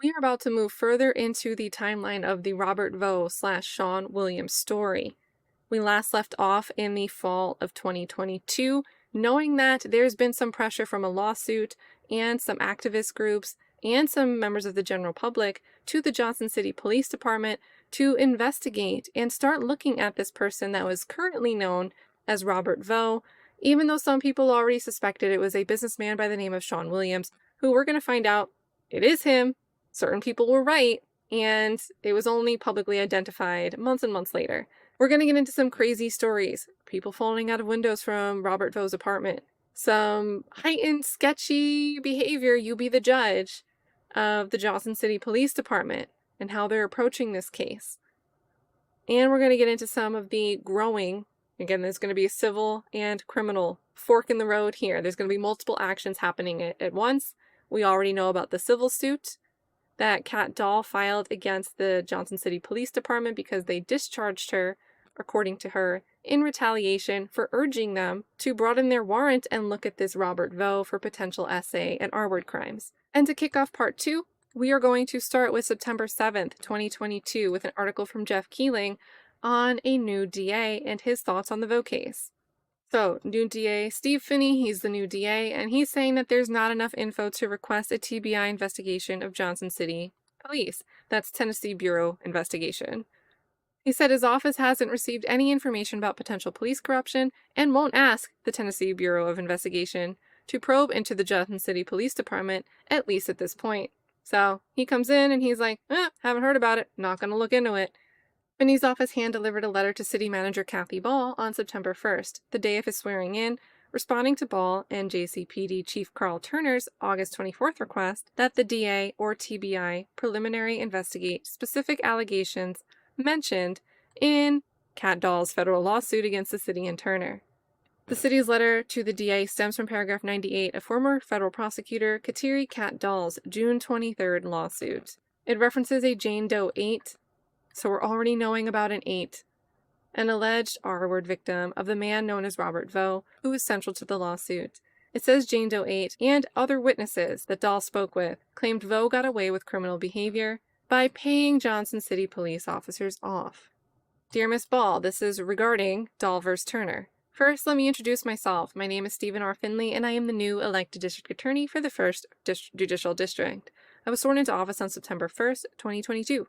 We are about to move further into the timeline of the Robert Voe / Sean Williams story. We last left off in the fall of 2022, knowing that there's been some pressure from a lawsuit and some activist groups and some members of the general public to the Johnson City Police Department to investigate and start looking at this person that was currently known as Robert Voe, even though some people already suspected it was a businessman by the name of Sean Williams, who we're going to find out it is him. Certain people were right, and it was only publicly identified months and months later. We're going to get into some crazy stories. People falling out of windows from Robert Voe's apartment. Some heightened, sketchy behavior, you be the judge, of the Johnson City Police Department and how they're approaching this case. And we're going to get into some of the growing, again, there's going to be a civil and criminal fork in the road here. There's going to be multiple actions happening at once. We already know about the civil suit that Kat Dahl filed against the Johnson City Police Department because they discharged her, according to her, in retaliation for urging them to broaden their warrant and look at this Robert Voe for potential SA and R-word crimes. And to kick off part 2, we are going to start with September 7th, 2022, with an article from Jeff Keeling on a new DA and his thoughts on the Voe case. So, new DA Steve Finney, he's the new DA, and he's saying that there's not enough info to request a TBI investigation of Johnson City Police. That's Tennessee Bureau investigation. He said his office hasn't received any information about potential police corruption and won't ask the Tennessee Bureau of Investigation to probe into the Johnson City Police Department, at least at this point. So, he comes in and he's like, haven't heard about it, not gonna look into it. Finney's office hand-delivered a letter to City Manager Kathy Ball on September 1st, the day of his swearing-in, responding to Ball and JCPD Chief Carl Turner's August 24th request that the DA or TBI preliminary investigate specific allegations mentioned in Kat Dahl's federal lawsuit against the city and Turner. The city's letter to the DA stems from paragraph 98 of former federal prosecutor Kateri Kat Dahl's June 23rd lawsuit. It references a Jane Doe 8, so we're already knowing about an 8, an alleged R-word victim of the man known as Robert Voe, who is central to the lawsuit. It says Jane Doe 8 and other witnesses that Dahl spoke with claimed Voe got away with criminal behavior by paying Johnson City police officers off. Dear Miss Ball, this is regarding Dahl vs. Turner. First, let me introduce myself. My name is Stephen R. Finley, and I am the new elected district attorney for the 1st Judicial District. I was sworn into office on September 1st, 2022.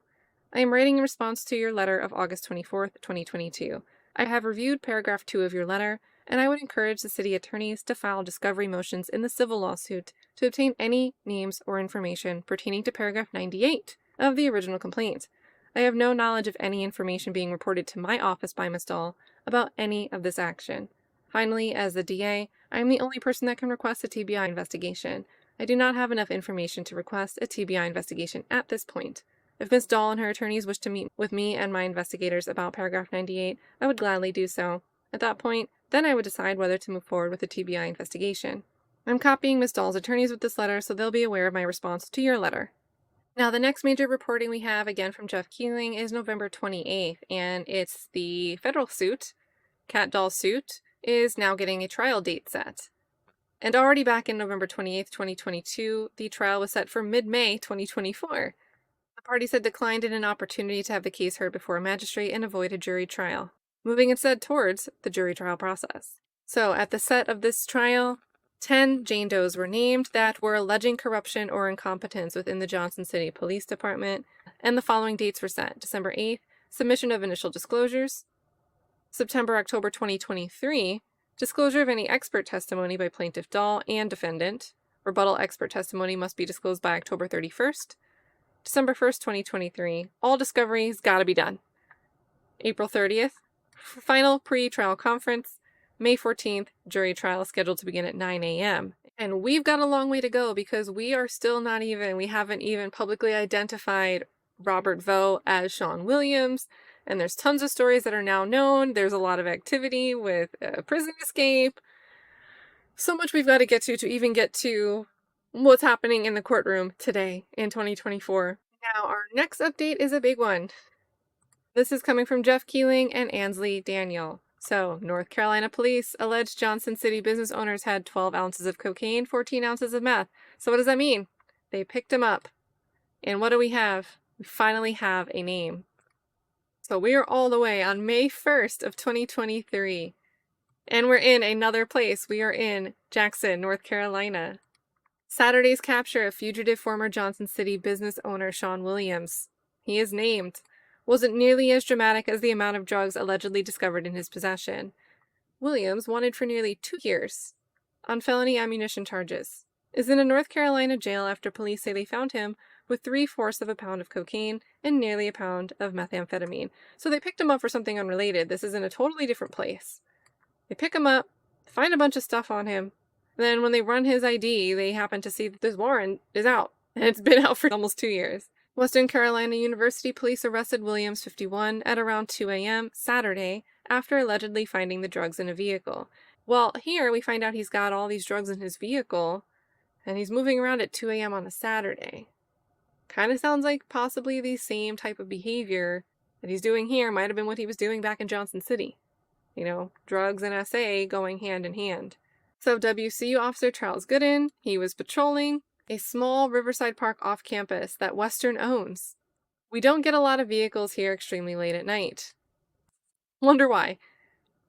I am writing in response to your letter of August 24th, 2022. I have reviewed paragraph 2 of your letter, and I would encourage the city attorneys to file discovery motions in the civil lawsuit to obtain any names or information pertaining to paragraph 98 of the original complaint. I have no knowledge of any information being reported to my office by Ms. Dahl about any of this action. Finally, as the DA, I am the only person that can request a TBI investigation. I do not have enough information to request a TBI investigation at this point. If Ms. Dahl and her attorneys wish to meet with me and my investigators about paragraph 98, I would gladly do so. At that point, then I would decide whether to move forward with a TBI investigation. I'm copying Ms. Dahl's attorneys with this letter so they'll be aware of my response to your letter. Now, the next major reporting we have, again from Jeff Keeling, is November 28th, and it's the federal suit. Kat Dahl's suit is now getting a trial date set. And already back in November 28th, 2022, the trial was set for mid-May 2024. The parties had declined an opportunity to have the case heard before a magistrate and avoid a jury trial, moving instead towards the jury trial process. So, at the set of this trial, 10 Jane Does were named that were alleging corruption or incompetence within the Johnson City Police Department, and the following dates were set. December 8th, submission of initial disclosures. September-October 2023, disclosure of any expert testimony by Plaintiff Dahl and defendant. Rebuttal expert testimony must be disclosed by October 31st. December 1st, 2023, all discoveries gotta be done. April 30th, final pre-trial conference. May 14th, jury trial scheduled to begin at 9 a.m. And we've got a long way to go because we haven't even publicly identified Robert Voe as Sean Williams. And there's tons of stories that are now known. There's a lot of activity with prison escape. So much we've got to get to even get to what's happening in the courtroom today in 2024. Now, our next update is a big one. This is coming from Jeff Keeling and Ansley Daniel. So, North Carolina police alleged Johnson City business owners had 12 ounces of cocaine, 14 ounces of meth. So what does that mean? They picked them up. And what do we have? We finally have a name. So we are all the way on May 1st of 2023. And we're in another place. We are in Jackson, North Carolina. Saturday's capture of fugitive former Johnson City business owner Sean Williams. He is named. Wasn't nearly as dramatic as the amount of drugs allegedly discovered in his possession. Williams, wanted for nearly 2 years on felony ammunition charges, is in a North Carolina jail after police say they found him with 3/4 of a pound of cocaine and nearly a pound of methamphetamine. So they picked him up for something unrelated. This is in a totally different place. They pick him up, find a bunch of stuff on him. Then when they run his ID, they happen to see that this warrant is out, and it's been out for almost 2 years. Western Carolina University police arrested Williams, 51, at around 2 a.m. Saturday after allegedly finding the drugs in a vehicle. Well, here we find out he's got all these drugs in his vehicle, and he's moving around at 2 a.m. on a Saturday. Kind of sounds like possibly the same type of behavior that he's doing here might have been what he was doing back in Johnson City. You know, drugs and SA going hand in hand. So WCU officer Charles Gooden, he was patrolling a small Riverside Park off campus that Western owns. We don't get a lot of vehicles here extremely late at night. Wonder why.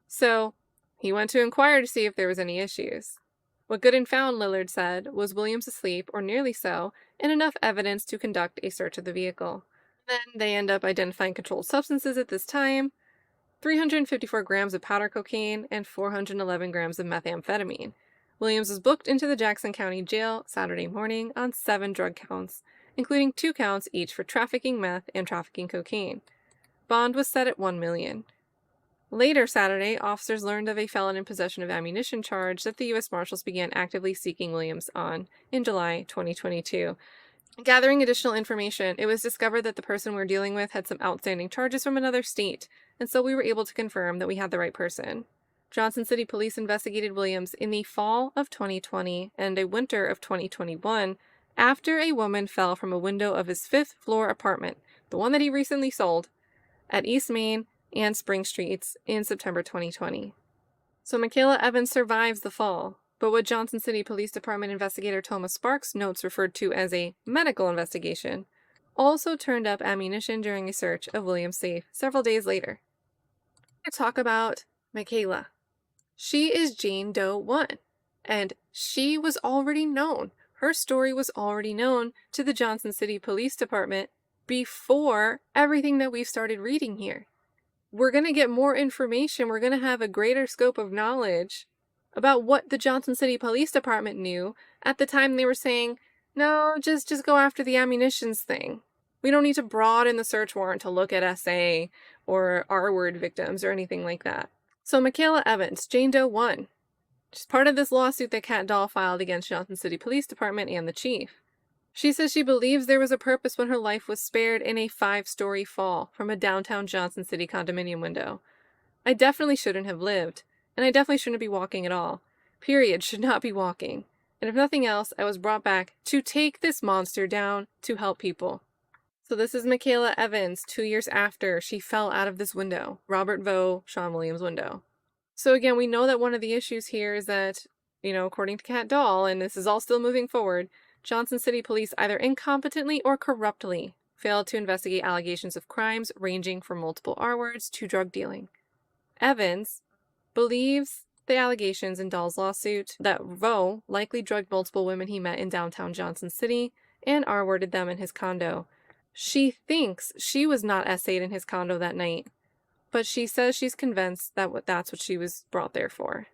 So he went to inquire to see if there was any issues. What Gooden found, Lillard said, was Williams asleep, or nearly so, and enough evidence to conduct a search of the vehicle. Then they end up identifying controlled substances at this time, 354 grams of powder cocaine and 411 grams of methamphetamine. Williams was booked into the Jackson County Jail Saturday morning on 7 drug counts, including 2 counts each for trafficking meth and trafficking cocaine. Bond was set at $1 million. Later Saturday, officers learned of a felon in possession of ammunition charge that the U.S. Marshals began actively seeking Williams on in July 2022. Gathering additional information, it was discovered that the person we're dealing with had some outstanding charges from another state, and so we were able to confirm that we had the right person. Johnson City Police investigated Williams in the fall of 2020 and a winter of 2021 after a woman fell from a window of his 5th-floor apartment, the one that he recently sold, at East Main and Spring Streets in September 2020. So Mikayla Evans survives the fall, but what Johnson City Police Department investigator Thomas Sparks notes referred to as a medical investigation also turned up ammunition during a search of Williams' safe several days later. To talk about Mikayla. She is Jane Doe 1, and she was already known. Her story was already known to the Johnson City Police Department before everything that we've started reading here. We're going to get more information. We're going to have a greater scope of knowledge about what the Johnson City Police Department knew at the time they were saying, no, just go after the ammunitions thing. We don't need to broaden the search warrant to look at SA or R-word victims or anything like that. So Mikayla Evans, Jane Doe 1. She's part of this lawsuit that Kat Dahl filed against Johnson City Police Department and the chief. She says she believes there was a purpose when her life was spared in a 5-story fall from a downtown Johnson City condominium window. I definitely shouldn't have lived, and I definitely shouldn't be walking at all. Period. Should not be walking. And if nothing else, I was brought back to take this monster down to help people. So this is Mikayla Evans 2 years after she fell out of this window. Robert Voe, Sean Williams window. So again, we know that one of the issues here is that, according to Kat Dahl, and this is all still moving forward, Johnson City Police either incompetently or corruptly failed to investigate allegations of crimes ranging from multiple R-words to drug dealing. Evans believes the allegations in Dahl's lawsuit that Voe likely drugged multiple women he met in downtown Johnson City and R-worded them in his condo. She thinks she was not SA'd in his condo that night, but she says she's convinced that that's what she was brought there for.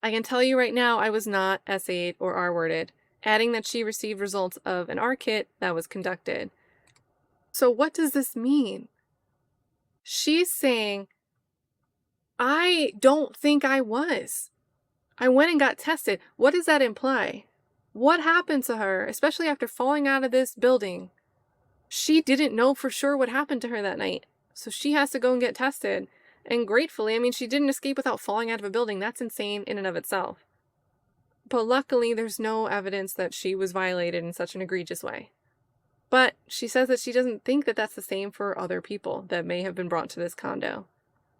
I can tell you right now I was not SA'd or R-worded, adding that she received results of an R-kit that was conducted. So what does this mean? She's saying, I don't think I was. I went and got tested. What does that imply? What happened to her, especially after falling out of this building? She didn't know for sure what happened to her that night, so she has to go and get tested. And gratefully, she didn't escape without falling out of a building. That's insane in and of itself. But luckily, there's no evidence that she was violated in such an egregious way. But she says that she doesn't think that that's the same for other people that may have been brought to this condo.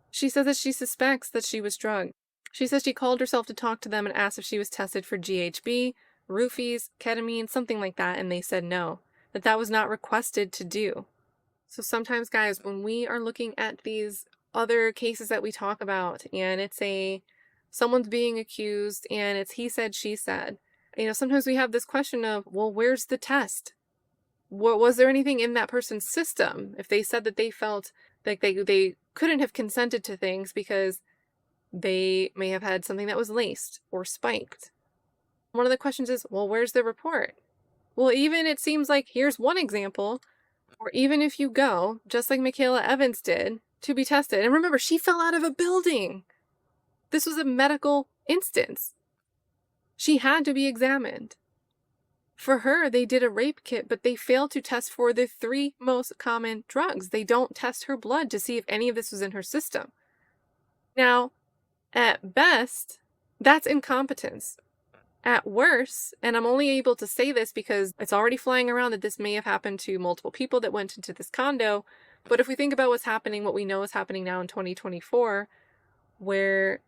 She says that she suspects that she was drugged. She says she called herself to talk to them and asked if she was tested for GHB, roofies, ketamine, something like that, and they said no. that was not requested to do. So sometimes, guys, when we are looking at these other cases that we talk about, and it's someone's being accused and it's he said, she said, sometimes we have this question of, well, where's the test? Was there anything in that person's system? If they said that they felt like they couldn't have consented to things because they may have had something that was laced or spiked. One of the questions is, well, where's the report? Well, even it seems like, here's one example, or even if you go, just like Mikayla Evans did, to be tested. And remember, she fell out of a building. This was a medical instance. She had to be examined. For her, they did a rape kit, but they failed to test for the 3 most common drugs. They don't test her blood to see if any of this was in her system. Now, at best, that's incompetence. At worst, and I'm only able to say this because it's already flying around that this may have happened to multiple people that went into this condo, but if we think about what's happening, what we know is happening now in 2024, where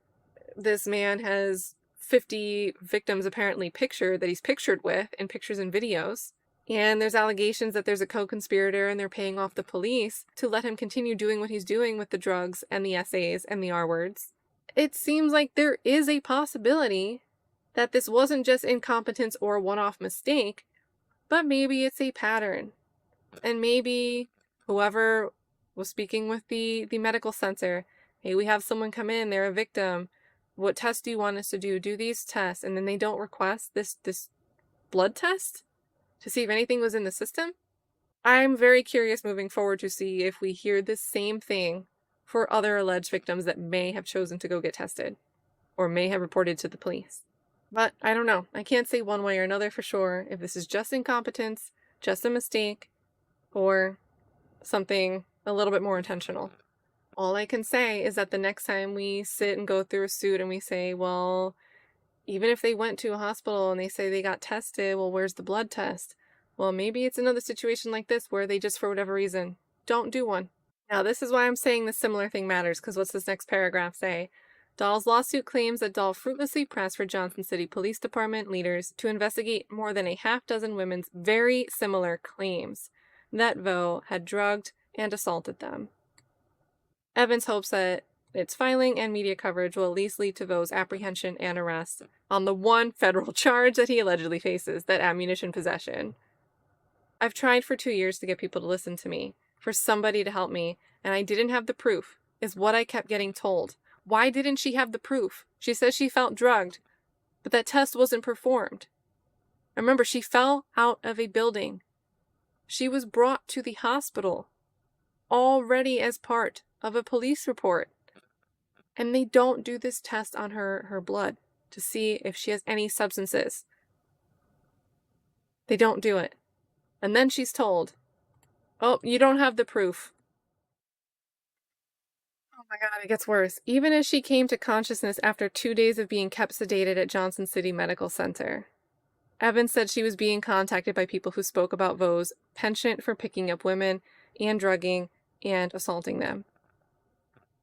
this man has 50 victims apparently pictured that he's pictured with in pictures and videos. And there's allegations that there's a co-conspirator and they're paying off the police to let him continue doing what he's doing with the drugs and the essays and the R words. It seems like there is a possibility that this wasn't just incompetence or a one-off mistake, but maybe it's a pattern. And maybe whoever was speaking with the medical center, hey, we have someone come in, they're a victim. What test do you want us to do? Do these tests. And then they don't request this blood test to see if anything was in the system. I'm very curious moving forward to see if we hear the same thing for other alleged victims that may have chosen to go get tested or may have reported to the police. But I don't know. I can't say one way or another for sure if this is just incompetence, just a mistake, or something a little bit more intentional. All I can say is that the next time we sit and go through a suit and we say, well, even if they went to a hospital and they say they got tested, well, where's the blood test? Well, maybe it's another situation like this where they just, for whatever reason, don't do one. Now, this is why I'm saying the similar thing matters, because what's this next paragraph say? Dahl's lawsuit claims that Dahl fruitlessly pressed for Johnson City Police Department leaders to investigate more than a half-dozen women's very similar claims that Voe had drugged and assaulted them. Evans hopes that its filing and media coverage will at least lead to Voe's apprehension and arrest on the one federal charge that he allegedly faces, that ammunition possession. I've tried for 2 years to get people to listen to me, for somebody to help me, and I didn't have the proof, is what I kept getting told. Why didn't she have the proof? She says she felt drugged, but that test wasn't performed. Remember, she fell out of a building. She was brought to the hospital already as part of a police report. And they don't do this test on her blood to see if she has any substances. They don't do it. And then she's told, oh, you don't have the proof. Oh my God, it gets worse. Even as she came to consciousness after 2 days of being kept sedated at Johnson City Medical Center, Evans said she was being contacted by people who spoke about Voe's penchant for picking up women and drugging and assaulting them.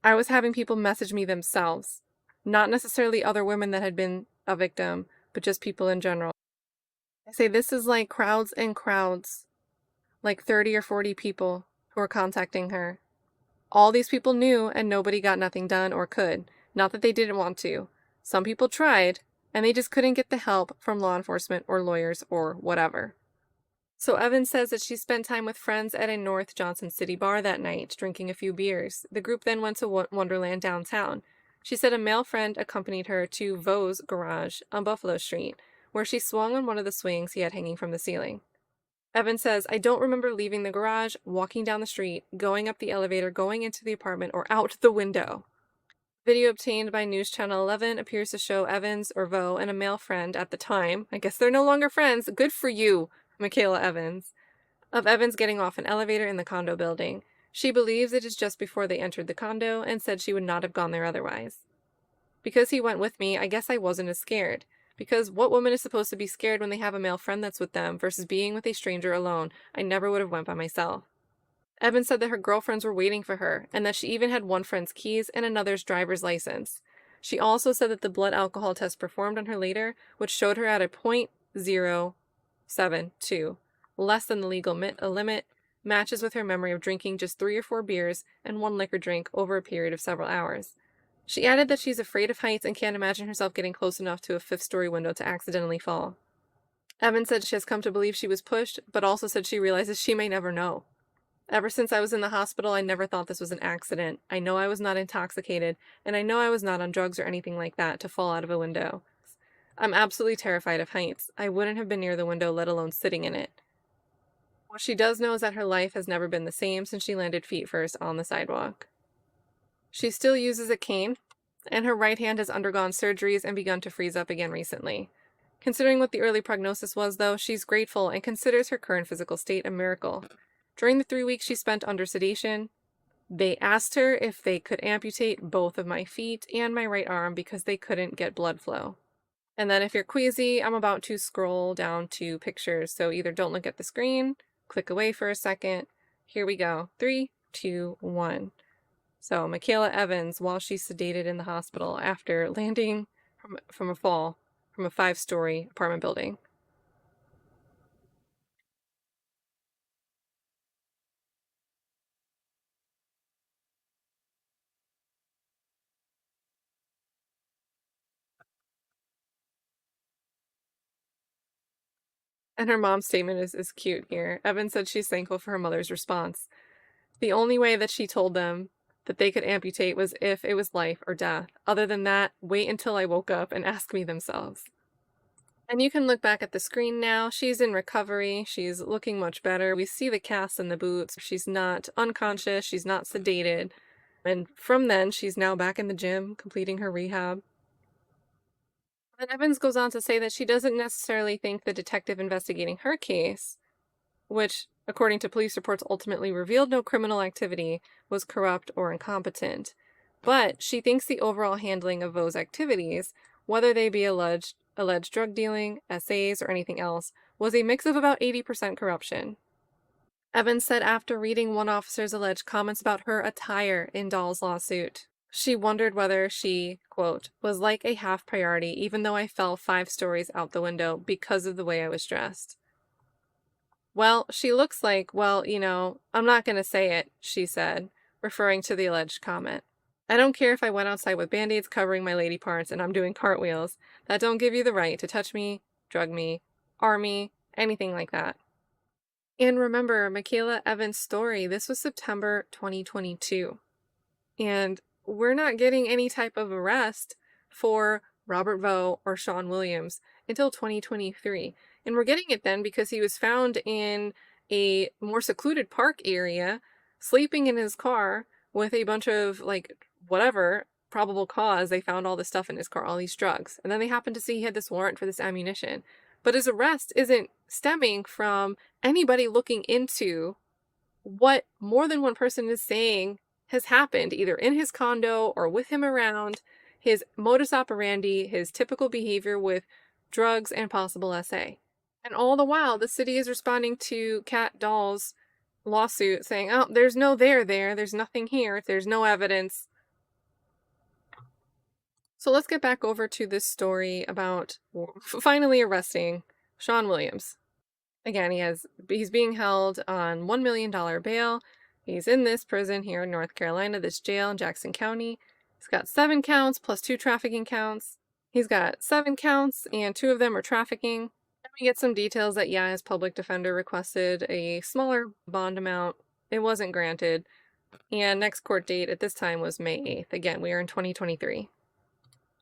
I was having people message me themselves, not necessarily other women that had been a victim, but just people in general. I say this is like crowds and crowds, like 30 or 40 people who are contacting her. All these people knew and nobody got nothing done or could. Not that they didn't want to. Some people tried and they just couldn't get the help from law enforcement or lawyers or whatever. So Evans says that she spent time with friends at a North Johnson City bar that night, drinking a few beers. The group then went to Wonderland downtown. She said a male friend accompanied her to Voe's garage on Buffalo Street, where she swung on one of the swings he had hanging from the ceiling. Evans says, I don't remember leaving the garage, walking down the street, going up the elevator, going into the apartment, or out the window. Video obtained by News Channel 11 appears to show Evans or Voe and a male friend at the time. I guess they're no longer friends. Good for you, Mikayla Evans. Of Evans getting off an elevator in the condo building. She believes it is just before they entered the condo and said she would not have gone there otherwise. Because he went with me, I guess I wasn't as scared. Because what woman is supposed to be scared when they have a male friend that's with them versus being with a stranger alone? I never would have went by myself. Evans said that her girlfriends were waiting for her and that she even had one friend's keys and another's driver's license. She also said that the blood alcohol test performed on her later, which showed her at a .072, less than the legal limit, matches with her memory of drinking just 3 or 4 beers and 1 liquor drink over a period of several hours. She added that she's afraid of heights and can't imagine herself getting close enough to a 5th-story window to accidentally fall. Evans said she has come to believe she was pushed, but also said she realizes she may never know. Ever since I was in the hospital, I never thought this was an accident. I know I was not intoxicated, and I know I was not on drugs or anything like that to fall out of a window. I'm absolutely terrified of heights. I wouldn't have been near the window, let alone sitting in it. What she does know is that her life has never been the same since she landed feet first on the sidewalk. She still uses a cane, and her right hand has undergone surgeries and begun to freeze up again recently. Considering what the early prognosis was, though, she's grateful and considers her current physical state a miracle. During the 3 weeks she spent under sedation, they asked her if they could amputate both of my feet and my right arm because they couldn't get blood flow. And then if you're queasy, I'm about to scroll down to pictures, so either don't look at the screen, click away for a second. Here we go. 3, 2, 1. So Mikayla Evans, while she's sedated in the hospital after landing from a fall from a 5-story apartment building. And her mom's statement is cute here. Evans said she's thankful for her mother's response. The only way that she told them that they could amputate was if it was life or death. Other than that, wait until I woke up and ask me themselves. And you can look back at the screen now. She's in recovery. She's looking much better. We see the cast in the boots. She's not unconscious. She's not sedated. And from then, she's now back in the gym, completing her rehab. And Evans goes on to say that she doesn't necessarily think the detective investigating her case, which, according to police reports, ultimately revealed no criminal activity, was corrupt or incompetent. But she thinks the overall handling of Voe's activities, whether they be alleged drug dealing, essays, or anything else, was a mix of about 80% corruption. Evans said after reading one officer's alleged comments about her attire in Dahl's lawsuit, she wondered whether she, quote, was like a half priority even though I fell 5 stories out the window because of the way I was dressed. Well, she looks like, well, I'm not going to say it, she said, referring to the alleged comment. I don't care if I went outside with band-aids covering my lady parts and I'm doing cartwheels. That don't give you the right to touch me, drug me, arm me, anything like that. And remember, Mikayla Evans' story, this was September 2022. And we're not getting any type of arrest for Robert Voe or Sean Williams until 2023. And we're getting it then because he was found in a more secluded park area, sleeping in his car with a bunch of, whatever probable cause. They found all this stuff in his car, all these drugs. And then they happened to see he had this warrant for this ammunition. But his arrest isn't stemming from anybody looking into what more than one person is saying has happened, either in his condo or with him around, his modus operandi, his typical behavior with drugs and possible SA. And all the while, the city is responding to Kat Dahl's lawsuit saying, oh, there's no there's nothing here, there's no evidence. So let's get back over to this story about finally arresting Sean Williams. Again, he's being held on $1 million bail. He's in this prison here in North Carolina, this jail in Jackson County. He's got 7 counts plus 2 trafficking counts. He's got 7 counts and 2 of them are trafficking. And we get some details that, his public defender requested a smaller bond amount. It wasn't granted. And next court date at this time was May 8th. Again, we are in 2023.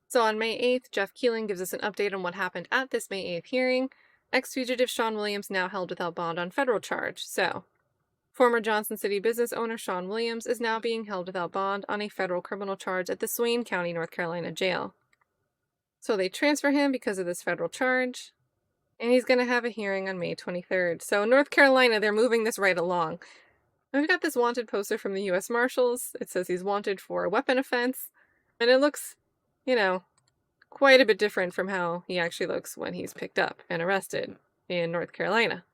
So on May 8th, Jeff Keeling gives us an update on what happened at this May 8th hearing. Ex-fugitive Sean Williams now held without bond on federal charge. So, former Johnson City business owner Sean Williams is now being held without bond on a federal criminal charge at the Swain County, North Carolina jail. So they transfer him because of this federal charge, and he's going to have a hearing on May 23rd. So North Carolina, they're moving this right along. And we've got this wanted poster from the U.S. Marshals. It says he's wanted for a weapon offense, and it looks, quite a bit different from how he actually looks when he's picked up and arrested in North Carolina.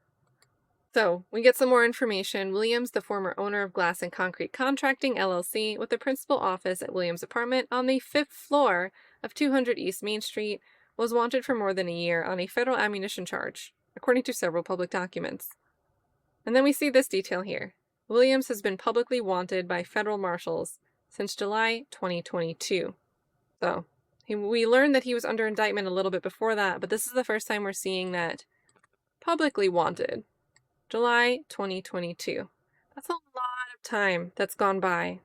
So, we get some more information. Williams, the former owner of Glass and Concrete Contracting, LLC, with the principal office at Williams' apartment on the 5th floor of 200 East Main Street, was wanted for more than a year on a federal ammunition charge, according to several public documents. And then we see this detail here. Williams has been publicly wanted by federal marshals since July 2022. So we learned that he was under indictment a little bit before that, but this is the first time we're seeing that publicly wanted. July 2022. That's a lot of time that's gone by.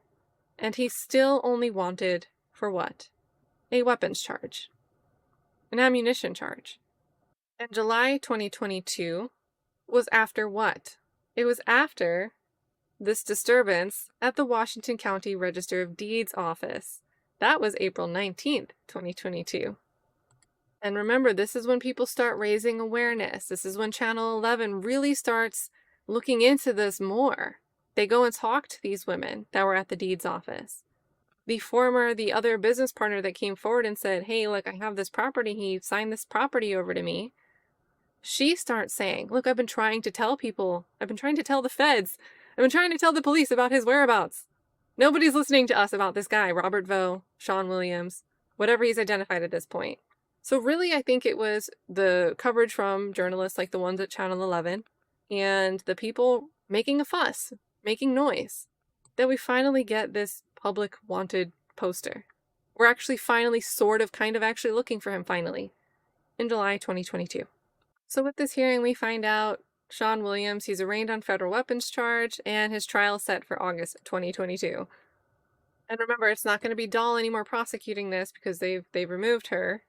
And he's still only wanted for what? A weapons charge. An ammunition charge. And July 2022 was after what? It was after this disturbance at the Washington County Register of Deeds office. That was April 19th, 2022. And remember, this is when people start raising awareness. This is when Channel 11 really starts looking into this more. They go and talk to these women that were at the deeds office. The other business partner that came forward and said, hey, look, I have this property. He signed this property over to me. She starts saying, look, I've been trying to tell people. I've been trying to tell the feds. I've been trying to tell the police about his whereabouts. Nobody's listening to us about this guy, Robert Voe, Sean Williams, whatever he's identified at this point. So really, I think it was the coverage from journalists like the ones at Channel 11 and the people making a fuss, making noise, that we finally get this public wanted poster. We're actually finally kind of actually looking for him finally in July 2022. So with this hearing, we find out Sean Williams, he's arraigned on federal weapons charge, and his trial is set for August 2022. And remember, it's not going to be Dahl anymore prosecuting this because they've removed her.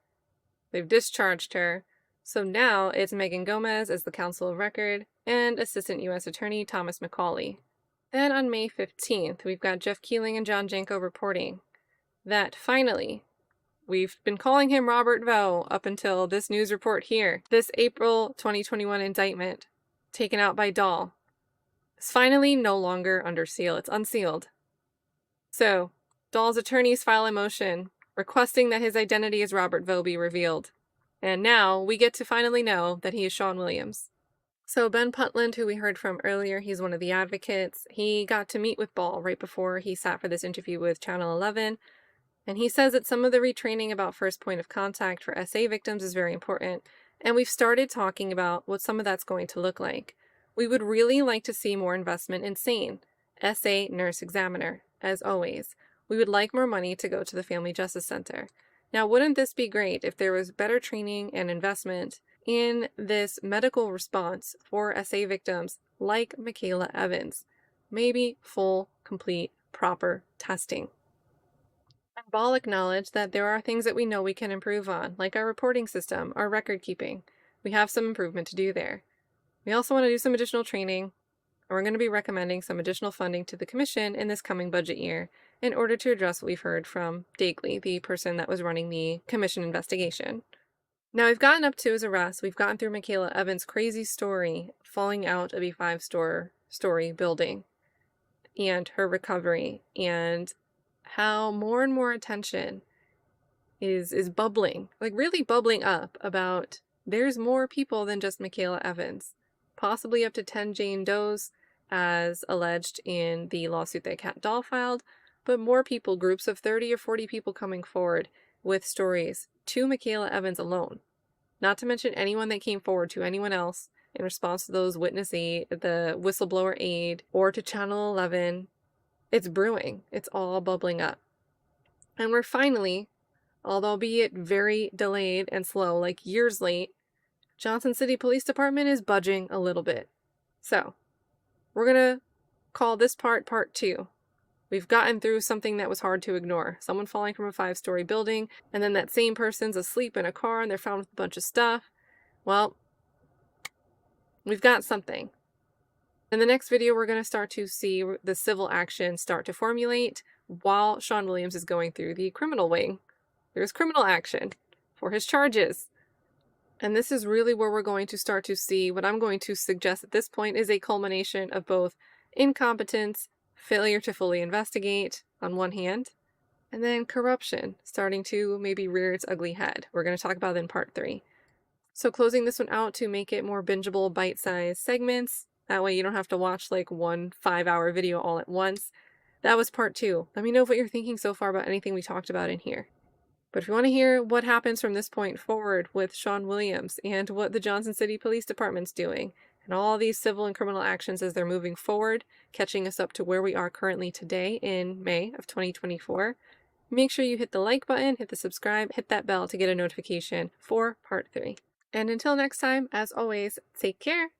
They've discharged her. So now it's Megan Gomez as the counsel of record and Assistant U.S. Attorney Thomas McCauley. Then on May 15th, we've got Jeff Keeling and John Janko reporting that finally, we've been calling him Robert Voe up until this news report here. This April 2021 indictment taken out by Dahl is finally no longer under seal. It's unsealed. So, Dahl's attorneys file a motion requesting that his identity as Robert Voe be revealed. And now we get to finally know that he is Sean Williams. So Ben Putland, who we heard from earlier, he's one of the advocates. He got to meet with Ball right before he sat for this interview with Channel 11. And he says that some of the retraining about first point of contact for SA victims is very important. And we've started talking about what some of that's going to look like. We would really like to see more investment in SANE, SA Nurse Examiner, as always. We would like more money to go to the Family Justice Center. Now, wouldn't this be great if there was better training and investment in this medical response for SA victims like Mikayla Evans? Maybe full, complete, proper testing. And Ball acknowledged that there are things that we know we can improve on, like our reporting system, our record keeping. We have some improvement to do there. We also want to do some additional training, and we're going to be recommending some additional funding to the Commission in this coming budget year in order to address what we've heard from Dagley, the person that was running the Commission investigation. Now, we've gotten up to his arrest. We've gotten through Mikayla Evans' crazy story falling out of a 5-story building and her recovery, and how more and more attention is bubbling, like really bubbling up about there's more people than just Mikayla Evans, possibly up to 10 Jane Does as alleged in the lawsuit that Kat Dahl filed, but more people, groups of 30 or 40 people coming forward with stories to Mikayla Evans alone, not to mention anyone that came forward to anyone else in response to those the whistleblower aid, or to Channel 11. It's brewing. It's all bubbling up. And we're finally, although be it very delayed and slow, like years late, Johnson City Police Department is budging a little bit. So, we're going to call this part 2. We've gotten through something that was hard to ignore. Someone falling from a 5-story building, and then that same person's asleep in a car and they're found with a bunch of stuff. Well, we've got something. In the next video, we're going to start to see the civil action start to formulate while Sean Williams is going through the criminal wing. There's criminal action for his charges. And this is really where we're going to start to see what I'm going to suggest at this point is a culmination of both incompetence, failure to fully investigate on one hand, and then corruption starting to maybe rear its ugly head. We're going to talk about it in part 3. So closing this one out to make it more bingeable, bite-sized segments. That way you don't have to watch like one 5-hour video all at once. That was part 2. Let me know what you're thinking so far about anything we talked about in here. But if you want to hear what happens from this point forward with Sean Williams and what the Johnson City Police Department's doing and all these civil and criminal actions as they're moving forward, catching us up to where we are currently today in May of 2024. Make sure you hit the like button, hit the subscribe, hit that bell to get a notification for part 3. And until next time, as always, take care.